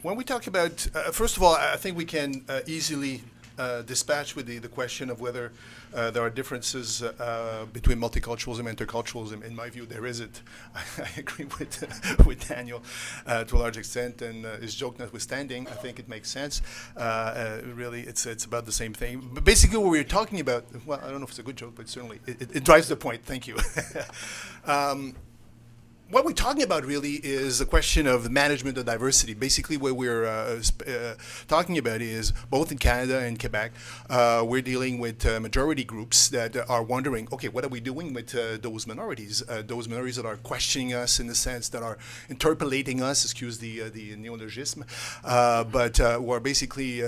When we talk about, first of all, I think we can easily dispatch with the question of whether there are differences between multiculturalism and interculturalism. In my view, there isn't. I agree with Daniel to a large extent, and his joke notwithstanding, I think it makes sense. Really, it's about the same thing. But basically, what we're talking about, well, I don't know if it's a good joke, but certainly it drives the point. Thank you. What we're talking about really is a question of management of diversity. Basically, what we're talking about is, both in Canada and Quebec, we're dealing with majority groups that are wondering, okay, what are we doing with those minorities that are questioning us, in the sense that are interpolating us, excuse the neologism, but who are basically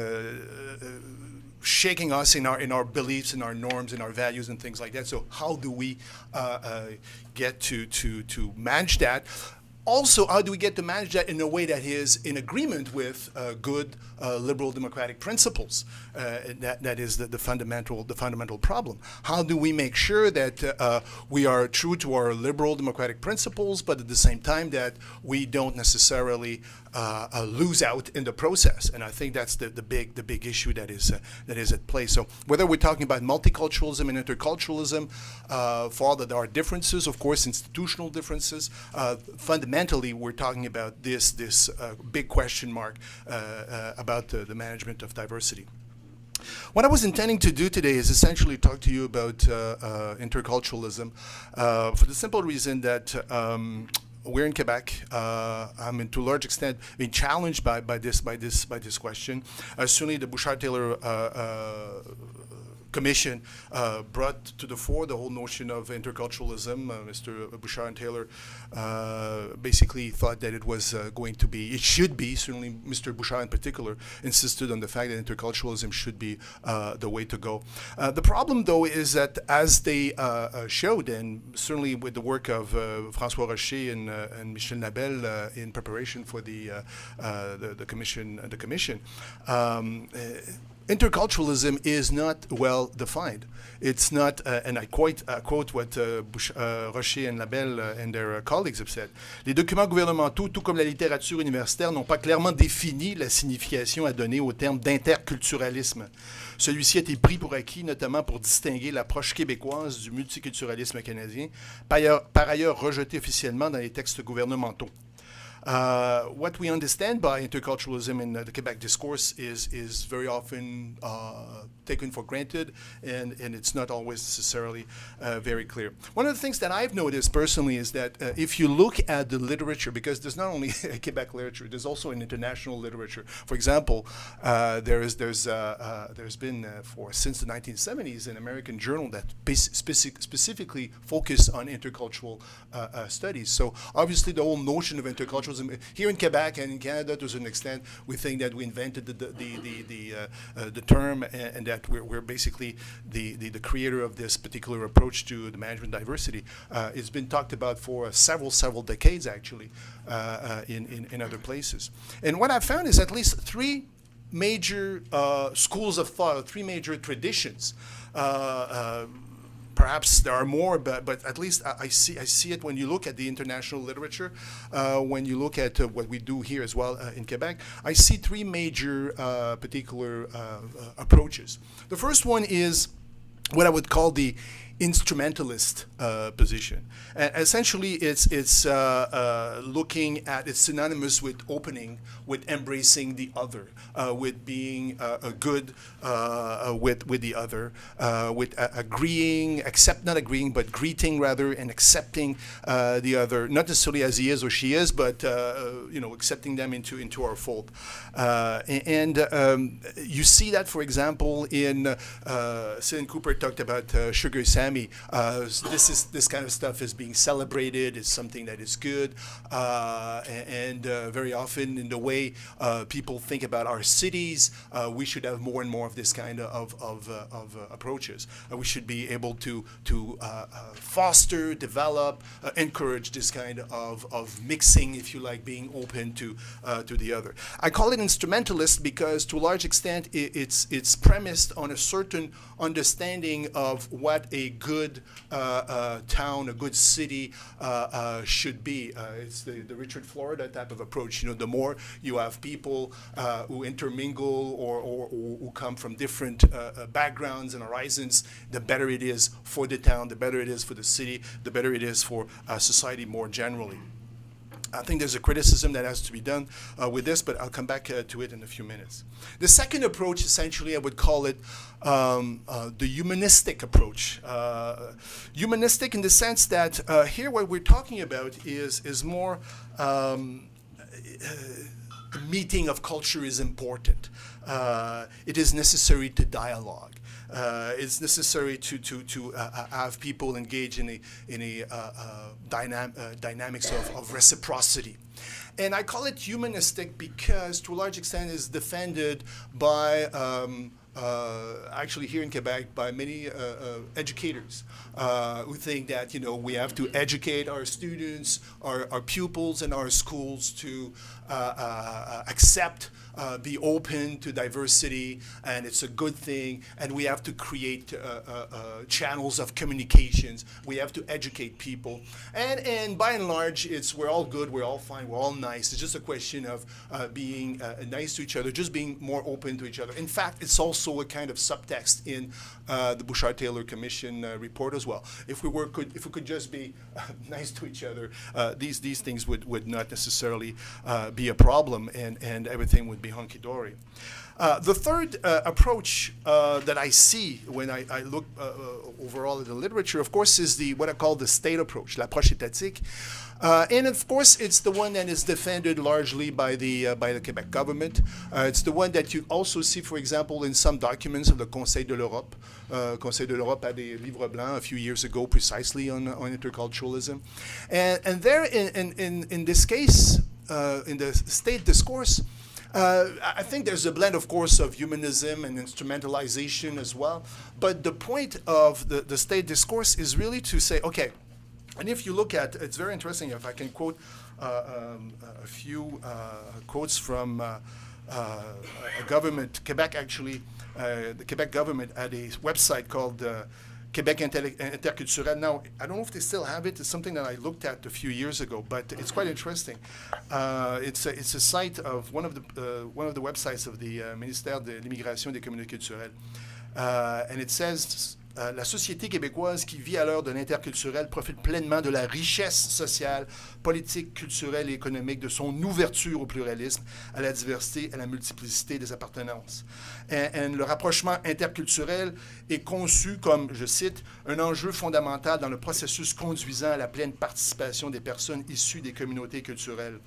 shaking us in our beliefs, in our norms, in our values, and things like that. So how do we get to manage that? Also, how do we get to manage that in a way that is in agreement with good liberal democratic principles? That is the fundamental problem. How do we make sure that we are true to our liberal democratic principles, but at the same time that we don't necessarily lose out in the process? And I think that's the big issue that is at play. So whether we're talking about multiculturalism and interculturalism, for all that there are differences, of course, institutional differences, fundamentally we're talking about this big question mark about the management of diversity. What I was intending to do today is essentially talk to you about interculturalism for the simple reason that we're in Quebec. I'm to a large extent being challenged by this question. Certainly, the Bouchard-Taylor Commission brought to the fore the whole notion of interculturalism. Mr. Bouchard and Taylor basically thought that it should be, certainly Mr. Bouchard in particular, insisted on the fact that interculturalism should be the way to go. The problem, though, is that as they showed, and certainly with the work of François Rocher and Michel Nabel in preparation for the commission, interculturalism is not well defined. It's not, and I quote what Rocher and Labelle and their colleagues have said. Les documents gouvernementaux, tout comme la littérature universitaire, n'ont pas clairement défini la signification à donner au terme d'interculturalisme. Celui-ci a été pris pour acquis, notamment pour distinguer l'approche québécoise du multiculturalisme canadien, par ailleurs rejeté officiellement dans les textes gouvernementaux. What we understand by interculturalism in the Quebec discourse is very often taken for granted, and it's not always necessarily very clear. One of the things that I've noticed personally is that if you look at the literature, because there's not only Quebec literature, there's also an international literature. For example, there's been since the 1970s an American journal that specifically focused on intercultural studies. So obviously the whole notion of interculturalism here in Quebec and in Canada, to an extent, we think that we invented the term, and that we're basically the creator of this particular approach to the management of diversity. It's been talked about for several decades, actually, in other places. And what I've found is at least three major schools of thought, three major traditions. Perhaps there are more, but at least I see it when you look at the international literature, when you look at what we do here as well in Quebec. I see three major particular approaches. The first one is what I would call the instrumentalist position. Essentially, it's looking at, it's synonymous with opening, with embracing the other, with being good with the other, with agreeing, not agreeing, but greeting rather, and accepting the other, not necessarily as he is or she is, but accepting them into our fold. And you see that, for example, in Céline Cooper talked about Sugar Sammy. This kind of stuff is being celebrated. It's something that is good, and very often in the way people think about our cities, we should have more and more of this kind of approaches. We should be able to foster, develop, encourage this kind of mixing, if you like, being open to the other. I call it instrumentalist because, to a large extent, it's premised on a certain understanding of what a good town, a good city should be. It's the Richard Florida type of approach. The more you have people who intermingle or who come from different backgrounds and horizons, the better it is for the town, the better it is for the city, the better it is for society more generally. I think there's a criticism that has to be done with this, but I'll come back to it in a few minutes. The second approach, essentially, I would call it the humanistic approach. Humanistic in the sense that here what we're talking about is more meeting of culture is important. It is necessary to dialogue. It's necessary to have people engage in a dynamics of reciprocity. And I call it humanistic because, to a large extent, it's defended by, actually here in Quebec, by many educators who think that, we have to educate our students, our pupils in our schools to accept, be open to diversity, and it's a good thing, and we have to create channels of communications. We have to educate people. And by and large, we're all good, we're all fine, we're all nice. It's just a question of being nice to each other, just being more open to each other. In fact, it's also a kind of subtext in the Bouchard-Taylor Commission report as well. If we could just be nice to each other, these things would not necessarily be a problem, and everything would be hunky-dory. The third approach that I see when I look overall at the literature, of course, is what I call the state approach, l'approche étatique. And of course, it's the one that is defended largely by the Quebec government. It's the one that you also see, for example, in some documents of the Conseil de l'Europe. Conseil de l'Europe had a livre blanc a few years ago precisely on interculturalism. And there, in this case, in the state discourse, I think there's a blend, of course, of humanism and instrumentalization as well. But the point of the state discourse is really to say, okay, and if you look at, it's very interesting, if I can quote a few quotes from a government, Quebec actually, the Quebec government had a website called Québec Interculturel. Now, I don't know if they still have it. It's something that I looked at a few years ago, but it's quite interesting. It's a site of one of the websites of the Ministère de l'Immigration et des Communautés Culturelles. And it says, la société québécoise qui vit à l'heure de l'interculturel profite pleinement de la richesse sociale, politique, culturelle et économique, de son ouverture au pluralisme, à la diversité, à la multiplicité des appartenances. Et le rapprochement interculturel est conçu comme, je cite, un enjeu fondamental dans le processus conduisant à la pleine participation des personnes issues des communautés culturelles,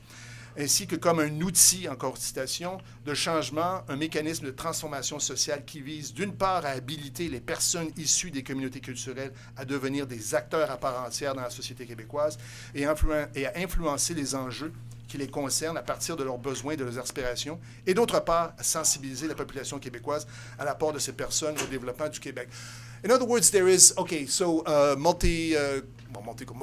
ainsi que comme un outil, encore citation, de changement, un mécanisme de transformation sociale qui vise d'une part à habiliter les personnes issues des communautés culturelles à devenir des acteurs à part entière dans la société québécoise et à influencer les enjeux qui les concernent à partir de leurs besoins et de leurs aspirations, et d'autre part à sensibiliser la population québécoise à l'apport de ces personnes au développement du Québec. In other words, there is,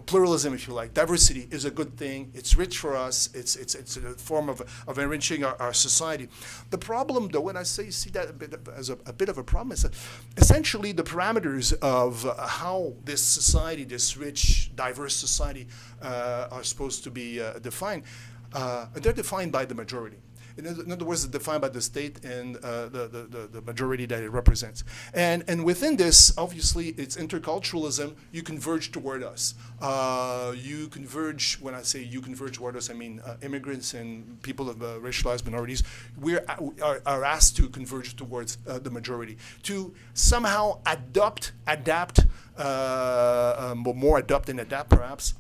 pluralism, if you like. Diversity is a good thing. It's rich for us. It's a form of enriching our society. The problem, though, when I see that as a bit of a problem, is that essentially the parameters of how this society, this rich, diverse society, are supposed to be defined, they're defined by the majority. In other words, it's defined by the state and the majority that it represents. And within this, obviously, it's interculturalism. You converge toward us. You converge, when I say you converge toward us, I mean immigrants and people of racialized minorities. We are asked to converge towards the majority, to somehow adapt, more adopt and adapt, perhaps,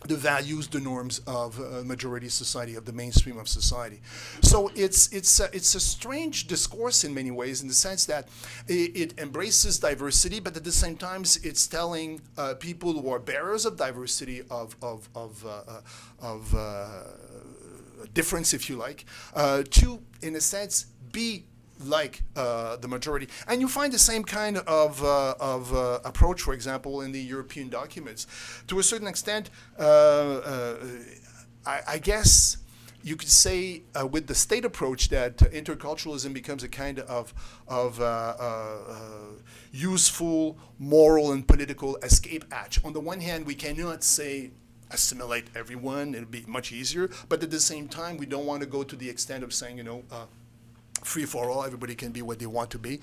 the values, the norms of majority society, of the mainstream of society. So it's a strange discourse in many ways, in the sense that it embraces diversity, but at the same time it's telling people who are bearers of diversity, of difference, if you like, to, in a sense, be like the majority. And you find the same kind of approach, for example, in the European documents. To a certain extent, I guess you could say with the state approach that interculturalism becomes a kind of useful, moral, and political escape hatch. On the one hand, we cannot say assimilate everyone; it'll be much easier. But at the same time, we don't want to go to the extent of saying, free for all, everybody can be what they want to be.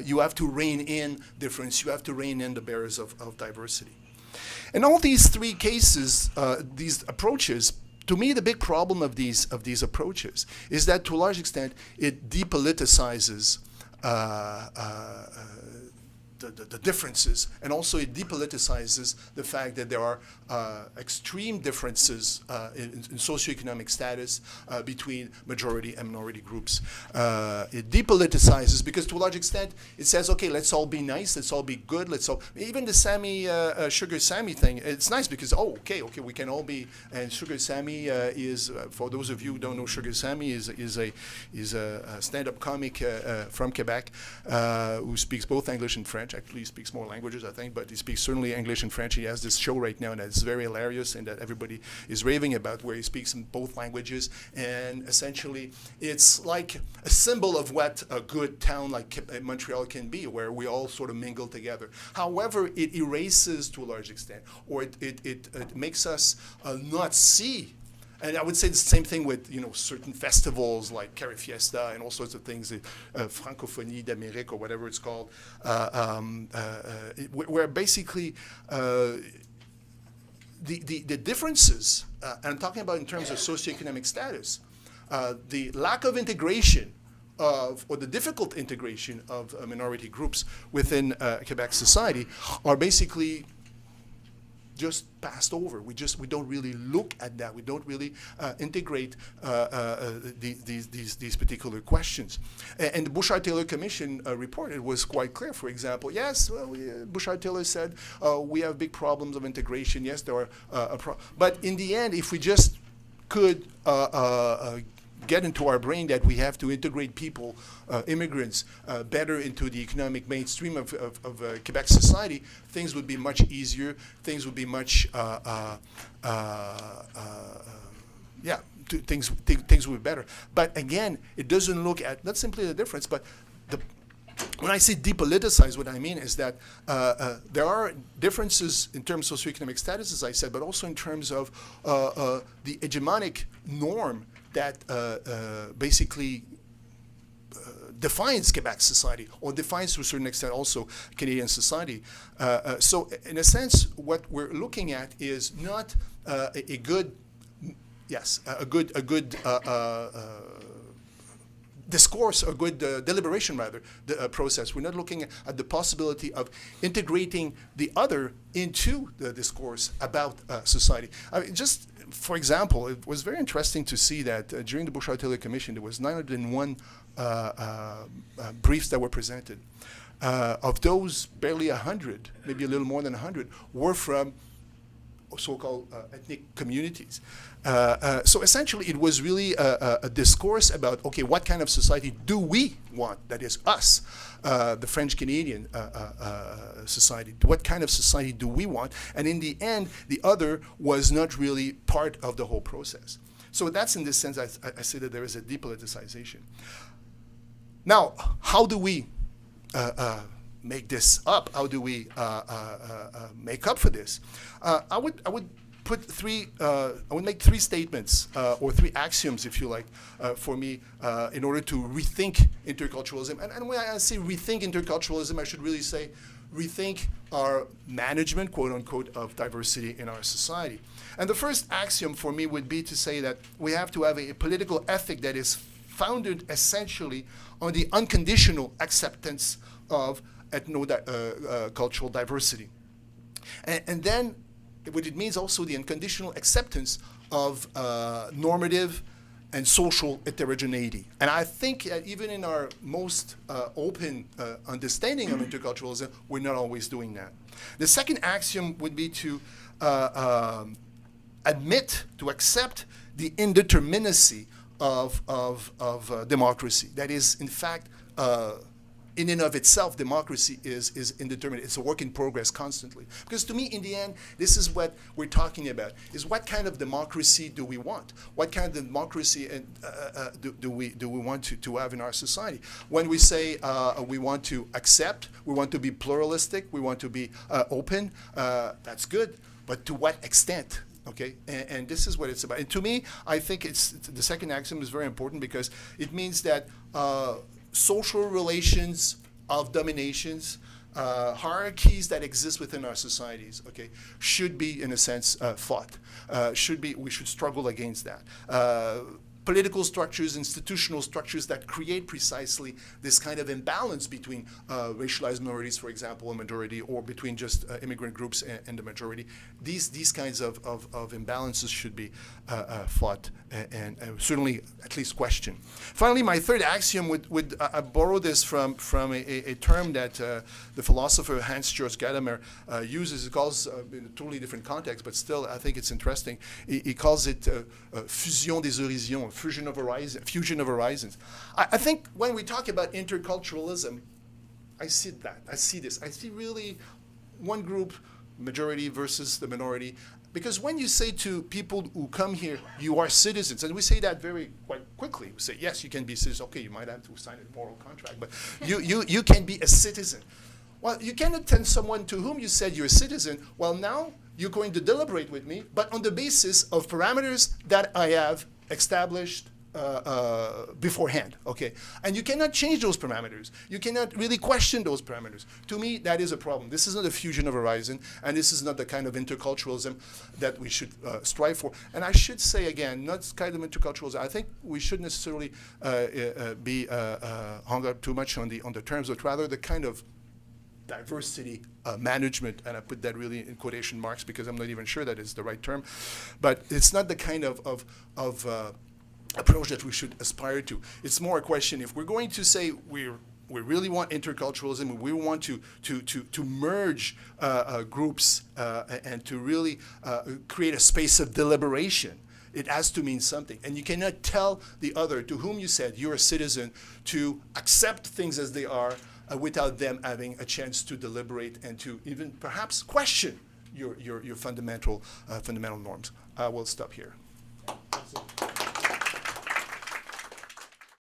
You have to rein in difference. You have to rein in the barriers of diversity. In all these three cases, these approaches, to me, the big problem of these approaches is that, to a large extent, it depoliticizes the differences, and also it depoliticizes the fact that there are extreme differences in socioeconomic status between majority and minority groups. It depoliticizes because, to a large extent, it says, okay, let's all be nice, let's all be good, let's all, even the Sami, Sugar Sami thing, it's nice because, okay, we can all be, and Sugar Sami is, for those of you who don't know, Sugar Sami is a stand-up comic from Quebec who speaks both English and French. Actually, he speaks more languages, I think, but he speaks certainly English and French. He has this show right now that's very hilarious and that everybody is raving about, where he speaks in both languages. And essentially, it's like a symbol of what a good town like Montreal can be, where we all sort of mingle together. However, it erases, to a large extent, or it makes us not see. And I would say the same thing with certain festivals like Carré Fiesta and all sorts of things, Francophonie d'Amérique or whatever it's called, where basically the differences, and I'm talking about in terms of socioeconomic status, the lack of integration or the difficult integration of minority groups within Quebec society are basically just passed over. We don't really look at that. We don't really integrate these particular questions. And the Bouchard-Taylor Commission report, it was quite clear. For example, yes, Bouchard-Taylor said we have big problems of integration. Yes, there are, but in the end, if we just could get into our brain that we have to integrate people, immigrants, better into the economic mainstream of Quebec society, things would be much easier. Things would be much, things would be better. But again, it doesn't look at not simply the difference, but when I say depoliticize, what I mean is that there are differences in terms of socioeconomic status, as I said, but also in terms of the hegemonic norm that basically defines Quebec society, or defines to a certain extent also Canadian society. So in a sense, what we're looking at is not a good discourse, or good deliberation rather, process. We're not looking at the possibility of integrating the other into the discourse about society. I mean, just for example, it was very interesting to see that during the Bouchard-Taylor Commission, there was 901 briefs that were presented. Of those, barely 100, maybe a little more than 100, were from so-called ethnic communities. So essentially, it was really a discourse about, okay, what kind of society do we want? That is us, the French-Canadian society. What kind of society do we want? And in the end, the other was not really part of the whole process. So that's in this sense, I say that there is a depoliticization. Now, how do we make this up? How do we make up for this? I would make three statements or three axioms, if you like, for me in order to rethink interculturalism. And when I say rethink interculturalism, I should really say rethink our management, quote unquote, of diversity in our society. And the first axiom for me would be to say that we have to have a political ethic that is founded essentially on the unconditional acceptance of ethno-cultural diversity. And then what it means also the unconditional acceptance of normative and social heterogeneity. And I think that even in our most open understanding of interculturalism, we're not always doing that. The second axiom would be to accept the indeterminacy of democracy. That is, in fact, in and of itself, democracy is indeterminate. It's a work in progress constantly. Because to me, in the end, this is what we're talking about, is what kind of democracy do we want? What kind of democracy do we want to have in our society? When we say we want to accept, we want to be pluralistic, we want to be open, that's good. But to what extent? Okay, and this is what it's about. And to me, I think the second axiom is very important because it means that social relations of dominations, hierarchies that exist within our societies, okay, should be, in a sense, fought. We should struggle against that. Political structures, institutional structures that create precisely this kind of imbalance between racialized minorities, for example, a majority, or between just immigrant groups and the majority. These kinds of imbalances should be fought and certainly at least questioned. Finally, my third axiom would I borrow this from a term that the philosopher Hans-Georg Gadamer uses. He calls in a totally different context, but still I think it's interesting. He calls it fusion des horizons, fusion of horizons. I think when we talk about interculturalism, I see that. I see this. I see really one group, majority versus the minority. Because when you say to people who come here, you are citizens, and we say that very quite quickly. We say, yes, you can be citizens. Okay, you might have to sign a moral contract, but you can be a citizen. Well, you cannot tell someone to whom you said you're a citizen, well, now you're going to deliberate with me, but on the basis of parameters that I have established beforehand, okay? And you cannot change those parameters. You cannot really question those parameters. To me, that is a problem. This is not a fusion of horizon, and this is not the kind of interculturalism that we should strive for. And I should say again, not kind of interculturalism. I think we shouldn't necessarily be hung up too much on the terms, but rather the kind of diversity management, and I put that really in quotation marks because I'm not even sure that is the right term, but it's not the kind of approach that we should aspire to. It's more a question, if we're going to say we really want interculturalism, we want to merge groups and to really create a space of deliberation, it has to mean something. And you cannot tell the other to whom you said you're a citizen to accept things as they are without them having a chance to deliberate and to even perhaps question your fundamental norms. I will stop here.